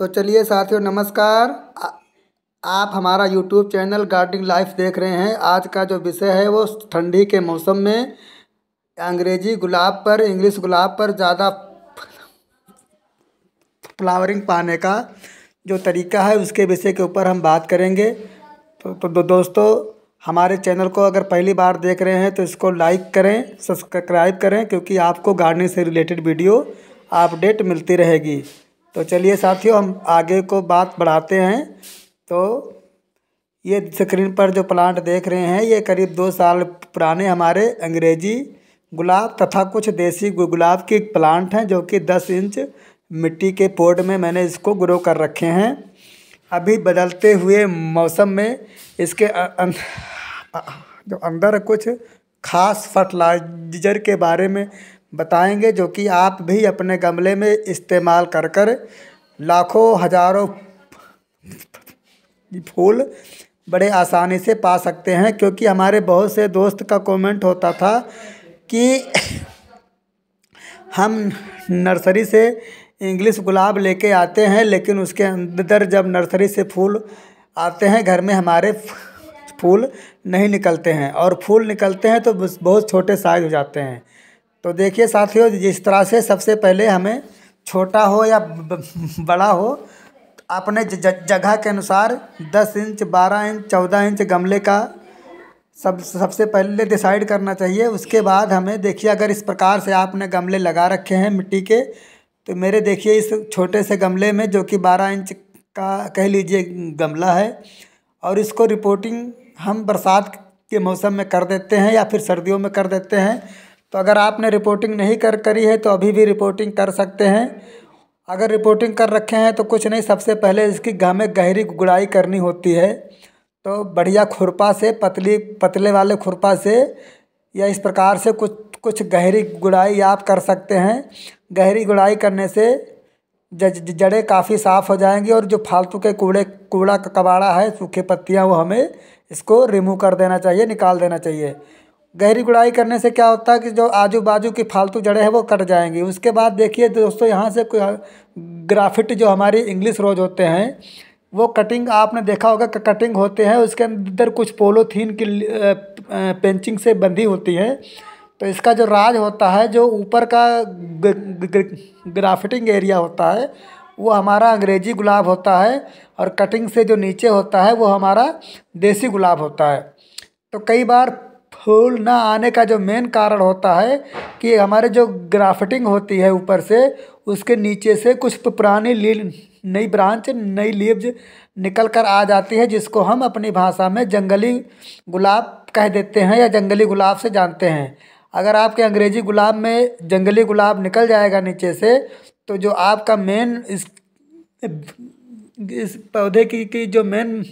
तो चलिए साथियों, नमस्कार। आप हमारा यूट्यूब चैनल गार्डनिंग लाइफ देख रहे हैं। आज का जो विषय है वो ठंडी के मौसम में अंग्रेजी गुलाब पर, इंग्लिश गुलाब पर ज़्यादा फ्लावरिंग पाने का जो तरीका है उसके विषय के ऊपर हम बात करेंगे। तो दोस्तों, हमारे चैनल को अगर पहली बार देख रहे हैं तो इसको लाइक करें, सब्सक्राइब करें, क्योंकि आपको गार्डनिंग से रिलेटेड वीडियो अपडेट मिलती रहेगी। तो चलिए साथियों, हम आगे को बात बढ़ाते हैं। तो ये स्क्रीन पर जो प्लांट देख रहे हैं ये करीब 2 साल पुराने हमारे अंग्रेजी गुलाब तथा कुछ देसी गुलाब के प्लांट हैं, जो कि 10 इंच मिट्टी के पॉट में मैंने इसको ग्रो कर रखे हैं। अभी बदलते हुए मौसम में इसके जो अंदर कुछ खास फर्टिलाइजर के बारे में बताएंगे, जो कि आप भी अपने गमले में इस्तेमाल कर कर लाखों हजारों फूल बड़े आसानी से पा सकते हैं। क्योंकि हमारे बहुत से दोस्त का कमेंट होता था कि हम नर्सरी से इंग्लिश गुलाब लेके आते हैं, लेकिन उसके अंदर जब नर्सरी से फूल आते हैं घर में हमारे फूल नहीं निकलते हैं, और फूल निकलते हैं तो बहुत छोटे साइज हो जाते हैं। तो देखिए साथियों, जिस तरह से सबसे पहले हमें छोटा हो या बड़ा हो, अपने जगह के अनुसार 10 इंच, 12 इंच, 14 इंच गमले का सबसे पहले डिसाइड करना चाहिए। उसके बाद हमें देखिए, अगर इस प्रकार से आपने गमले लगा रखे हैं मिट्टी के, तो मेरे देखिए इस छोटे से गमले में, जो कि 12 इंच का कह लीजिए गमला है, और इसको रिपोर्टिंग हम बरसात के मौसम में कर देते हैं या फिर सर्दियों में कर देते हैं। तो अगर आपने रिपोर्टिंग नहीं करी है तो अभी भी रिपोर्टिंग कर सकते हैं। अगर रिपोर्टिंग कर रखे हैं तो कुछ नहीं, सबसे पहले इसकी हमें गहरी गुड़ाई करनी होती है। तो बढ़िया खुरपा से, पतले वाले खुरपा से, या इस प्रकार से कुछ गहरी गुड़ाई आप कर सकते हैं। गहरी गुड़ाई करने से जड़ें काफ़ी साफ़ हो जाएंगी, और जो फालतू के कूड़ा कबाड़ा है, सूखे पत्तियां, वो हमें इसको रिमूव कर देना चाहिए, निकाल देना चाहिए। गहरी गुड़ाई करने से क्या होता है कि जो आजू बाजू की फालतू जड़ें हैं वो कट जाएंगी। उसके बाद देखिए दोस्तों, यहाँ से ग्राफिट जो हमारी इंग्लिश रोज होते हैं, वो कटिंग आपने देखा होगा कि कटिंग होते हैं, उसके अंदर कुछ पोलोथीन की पेंचिंग से बंधी होती है। तो इसका जो राज होता है, जो ऊपर का ग्राफिटिंग एरिया होता है, वो हमारा अंग्रेजी गुलाब होता है, और कटिंग से जो नीचे होता है वो हमारा देसी गुलाब होता है। तो कई बार फूल ना आने का जो मेन कारण होता है कि हमारे जो ग्राफ्टिंग होती है ऊपर से, उसके नीचे से कुछ पुरानी नई ब्रांच, नई लीव्स निकल कर आ जाती है, जिसको हम अपनी भाषा में जंगली गुलाब कह देते हैं या जंगली गुलाब से जानते हैं। अगर आपके अंग्रेजी गुलाब में जंगली गुलाब निकल जाएगा नीचे से, तो जो आपका मेन इस पौधे की जो मेन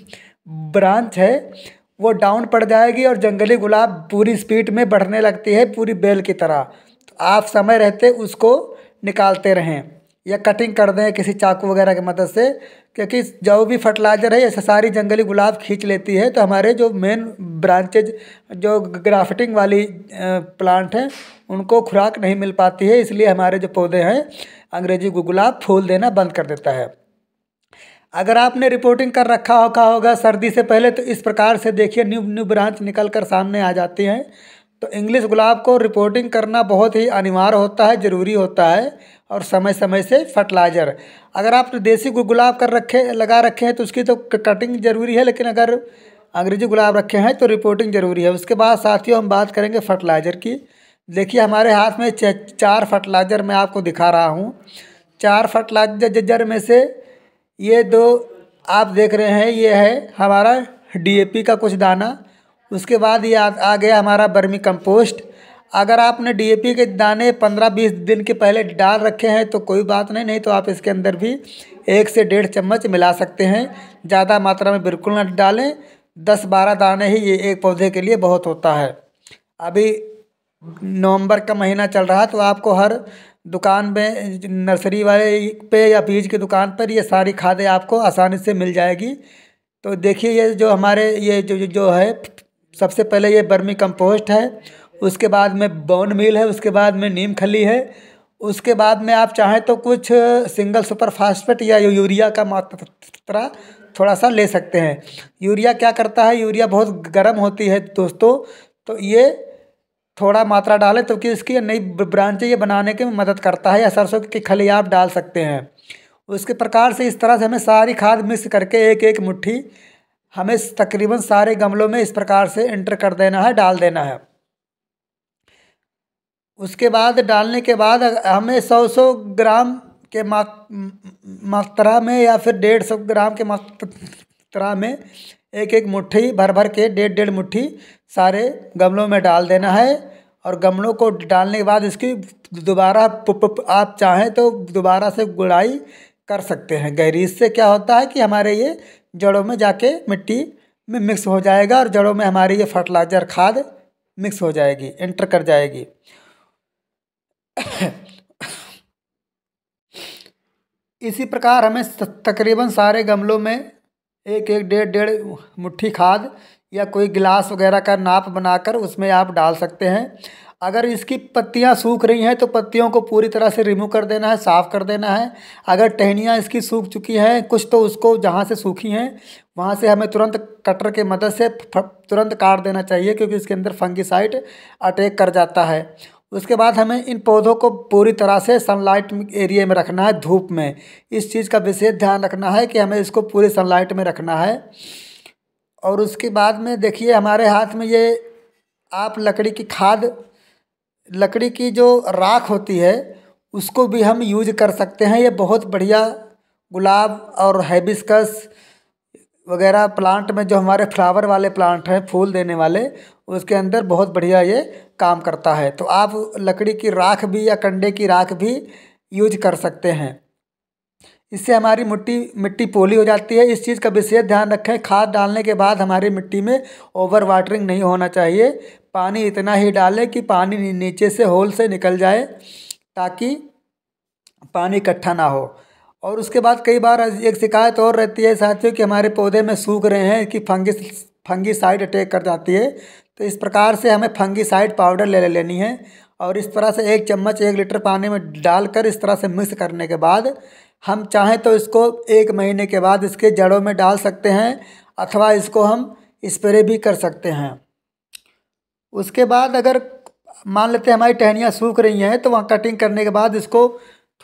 ब्रांच है वो डाउन पड़ जाएगी, और जंगली गुलाब पूरी स्पीड में बढ़ने लगती है, पूरी बेल की तरह। तो आप समय रहते उसको निकालते रहें या कटिंग कर दें किसी चाकू वगैरह की मदद से, क्योंकि जो भी फर्टिलाइज़र है ये सारी जंगली गुलाब खींच लेती है। तो हमारे जो मेन ब्रांचेज, जो ग्राफ्टिंग वाली प्लांट हैं, उनको खुराक नहीं मिल पाती है, इसलिए हमारे जो पौधे हैं अंग्रेजी गुलाब फूल देना बंद कर देता है। अगर आपने रिपोर्टिंग कर रखा होगा सर्दी से पहले, तो इस प्रकार से देखिए न्यू ब्रांच निकल कर सामने आ जाती हैं। तो इंग्लिश गुलाब को रिपोर्टिंग करना बहुत ही अनिवार्य होता है, ज़रूरी होता है, और समय समय से फर्टिलाइज़र। अगर आप देसी गुलाब लगा रखे हैं तो उसकी तो कटिंग ज़रूरी है, लेकिन अगर अंग्रेजी गुलाब रखे हैं तो रिपोर्टिंग ज़रूरी है। उसके बाद साथियों हम बात करेंगे फर्टिलाइज़र की। देखिए हमारे हाथ में 4 फर्टिलाइज़र मैं आपको दिखा रहा हूँ। 4 फर्टिलाइज़र में से ये 2 आप देख रहे हैं, ये है हमारा DAP का कुछ दाना। उसके बाद ये आ गया हमारा वर्मी कंपोस्ट। अगर आपने DAP के दाने 15-20 दिन के पहले डाल रखे हैं तो कोई बात नहीं तो आप इसके अंदर भी 1 से 1.5 चम्मच मिला सकते हैं। ज़्यादा मात्रा में बिल्कुल ना डालें, 10-12 दाने ही ये एक पौधे के लिए बहुत होता है। अभी नवंबर का महीना चल रहा है, तो आपको हर दुकान में, नर्सरी वाले पे या बीज की दुकान पर, ये सारी खादें आपको आसानी से मिल जाएगी। तो देखिए ये जो हमारे ये जो है, सबसे पहले ये वर्मी कंपोस्ट है, उसके बाद में बोन मील है, उसके बाद में नीम खली है, उसके बाद में आप चाहें तो कुछ सिंगल सुपर फास्फेट या यूरिया का मात्रा थोड़ा सा ले सकते हैं। यूरिया क्या करता है, यूरिया बहुत गर्म होती है दोस्तों, तो ये थोड़ा मात्रा डालें तो कि इसकी नई ब्रांचें ये बनाने के में मदद करता है, या सरसों की खली आप डाल सकते हैं। उसके प्रकार से इस तरह से हमें सारी खाद मिक्स करके एक एक मुट्ठी हमें तकरीबन सारे गमलों में इस प्रकार से एंटर कर देना है, डाल देना है। उसके बाद डालने के बाद हमें 100 ग्राम के मात्रा में या फिर 150 ग्राम के मात्रा में एक एक मुट्ठी भर भर के 1.5 मुट्ठी सारे गमलों में डाल देना है। और गमलों को डालने के बाद इसकी दोबारा आप चाहें तो दोबारा से गुड़ाई कर सकते हैं गहरी। इससे क्या होता है कि हमारे ये जड़ों में जाके मिट्टी में मिक्स हो जाएगा और जड़ों में हमारी ये फर्टिलाइज़र खाद मिक्स हो जाएगी, एंटर कर जाएगी। इसी प्रकार हमें तकरीबन सारे गमलों में एक एक 1.5 मुट्ठी खाद या कोई गिलास वगैरह का नाप बनाकर उसमें आप डाल सकते हैं। अगर इसकी पत्तियां सूख रही हैं तो पत्तियों को पूरी तरह से रिमूव कर देना है, साफ़ कर देना है। अगर टहनियाँ इसकी सूख चुकी हैं कुछ, तो उसको जहाँ से सूखी हैं वहाँ से हमें तुरंत कटर के मदद से तुरंत काट देना चाहिए, क्योंकि इसके अंदर फंगिसाइड अटैक कर जाता है। उसके बाद हमें इन पौधों को पूरी तरह से सनलाइट एरिया में रखना है, धूप में। इस चीज़ का विशेष ध्यान रखना है कि हमें इसको पूरी सनलाइट में रखना है। और उसके बाद में देखिए हमारे हाथ में ये आप लकड़ी की खाद, लकड़ी की जो राख होती है उसको भी हम यूज कर सकते हैं। ये बहुत बढ़िया गुलाब और हाइबिस्कस वगैरह प्लांट में, जो हमारे फ्लावर वाले प्लांट हैं फूल देने वाले, उसके अंदर बहुत बढ़िया ये काम करता है। तो आप लकड़ी की राख भी या कंडे की राख भी यूज कर सकते हैं। इससे हमारी मिट्टी पोली हो जाती है। इस चीज़ का विशेष ध्यान रखें, खाद डालने के बाद हमारी मिट्टी में ओवर वाटरिंग नहीं होना चाहिए। पानी इतना ही डालें कि पानी नीचे से होल से निकल जाए, ताकि पानी इकट्ठा ना हो। और उसके बाद कई बार एक शिकायत और रहती है साथियों कि हमारे पौधे में सूख रहे हैं, कि फंगिसाइड अटैक कर जाती है। तो इस प्रकार से हमें फंगिसाइड पाउडर ले लेनी है, और इस तरह से 1 चम्मच 1 लीटर पानी में डालकर इस तरह से मिक्स करने के बाद हम चाहें तो इसको 1 महीने के बाद इसके जड़ों में डाल सकते हैं, अथवा इसको हम स्प्रे भी कर सकते हैं। उसके बाद अगर मान लेते हैं हमारी टहनियाँ सूख रही हैं, तो वहाँ कटिंग करने के बाद इसको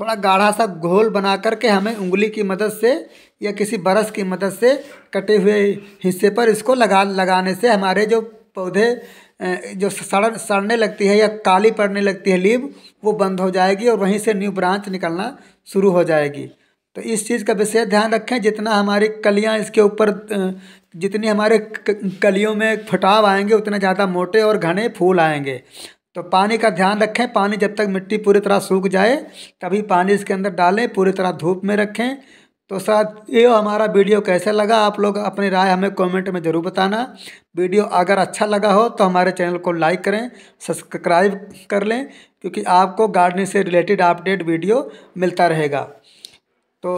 थोड़ा गाढ़ा सा घोल बना करके हमें उंगली की मदद से या किसी ब्रश की मदद से कटे हुए हिस्से पर इसको लगाने से हमारे जो पौधे जो सड़ने लगती है या काली पड़ने लगती है लीव, वो बंद हो जाएगी और वहीं से न्यू ब्रांच निकलना शुरू हो जाएगी। तो इस चीज़ का विशेष ध्यान रखें, जितना हमारी कलियां इसके ऊपर, जितनी हमारे कलियों में फुटाव आएंगे उतने ज़्यादा मोटे और घने फूल आएंगे। तो पानी का ध्यान रखें, पानी जब तक मिट्टी पूरी तरह सूख जाए तभी पानी इसके अंदर डालें, पूरी तरह धूप में रखें। तो साथ ये हमारा वीडियो कैसा लगा, आप लोग अपनी राय हमें कमेंट में ज़रूर बताना। वीडियो अगर अच्छा लगा हो तो हमारे चैनल को लाइक करें, सब्सक्राइब कर लें, क्योंकि आपको गार्डनिंग से रिलेटेड अपडेट वीडियो मिलता रहेगा। तो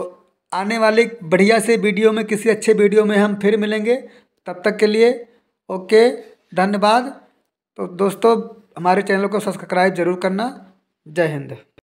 आने वाली बढ़िया से वीडियो में, किसी अच्छे वीडियो में हम फिर मिलेंगे। तब तक के लिए ओके, धन्यवाद। तो दोस्तों हमारे चैनल को सब्सक्राइब ज़रूर करना। जय हिंद।